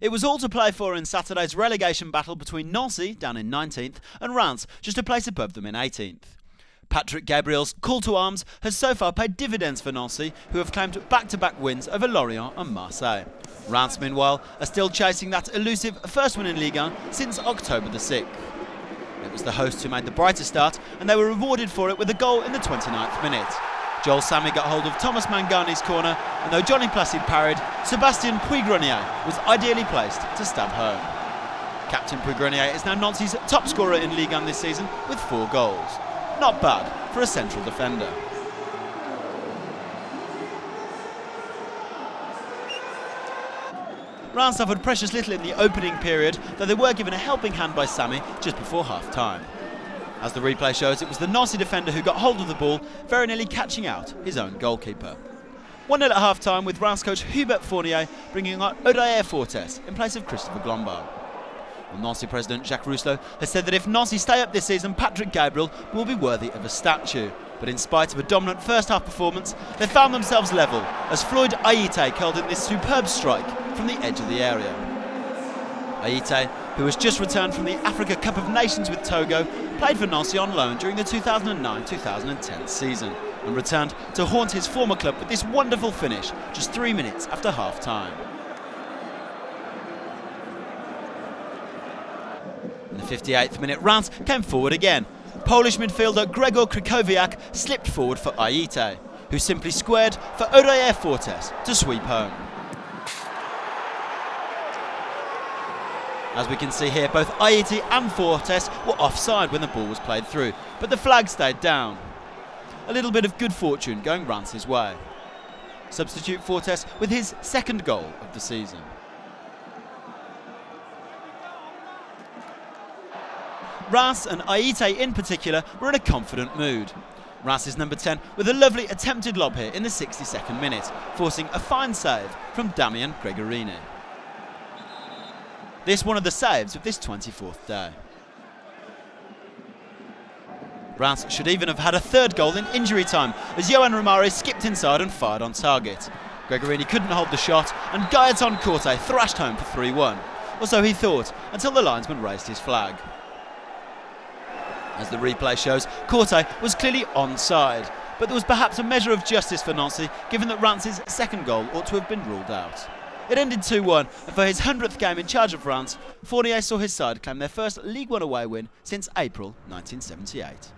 It was all to play for in Saturday's relegation battle between Nancy, down in 19th, and Reims, just a place above them in 18th. Patrick Gabriel's call to arms has so far paid dividends for Nancy, who have claimed back-to-back wins over Lorient and Marseille. Reims, meanwhile, are still chasing that elusive first win in Ligue 1 since October the 6th. It was the hosts who made the brighter start, and they were rewarded for it with a goal in the 29th minute. Joel SAMI got hold of Thomas Mangani's corner, and though Johnny Placide parried, Sébastien PUYGRENIer was ideally placed to stab home. Captain PUYGRENIer is now Nancy's top scorer in Ligue 1 this season with 4 goals. Not bad for a central defender. Reims suffered precious little in the opening period, though they were given a helping hand by SAMI just before half-time. As the replay shows, it was the Nancy defender who got hold of the ball, very nearly catching out his own goalkeeper. 1-0 at half-time, with Reims coach Hubert Fournier bringing on Odair Fortes in place of Christopher Glombard. Well, Nancy president Jacques Rousselot has said that if Nancy stay up this season, Patrick Gabriel will be worthy of a statue. But in spite of a dominant first-half performance, they found themselves level as Floyd AYITE curled in this superb strike from the edge of the area. AYITE, who has just returned from the Africa Cup of Nations with Togo, played for Nancy on loan during the 2009-2010 season and returned to haunt his former club with this wonderful finish just 3 minutes after half-time. In the 58th minute, Reims came forward again. Polish midfielder Gregor Krychowiak slipped forward for AYITE, who simply squared for Odair Fortes to sweep home. As we can see here, both AYITE and Fortes were offside when the ball was played through, but the flag stayed down. A little bit of good fortune going Reims' way. Substitute Fortes with his second goal of the season. Reims and AYITE in particular were in a confident mood. Reims' number 10 with a lovely attempted lob here in the 62nd minute, forcing a fine save from Damien GREGORINI. This one of the saves of this 24th day. Reims should even have had a third goal in injury time as Joël Romare skipped inside and fired on target. GREGORINI couldn't hold the shot and Gaëtan Corte thrashed home for 3-1. Or so he thought, until the linesman raised his flag. As the replay shows, Corte was clearly onside, but there was perhaps a measure of justice for Nancy, given that Reims' second goal ought to have been ruled out. It ended 2-1, and for his 100th game in charge of France, Fournier saw his side claim their first Ligue 1 away win since April 1978.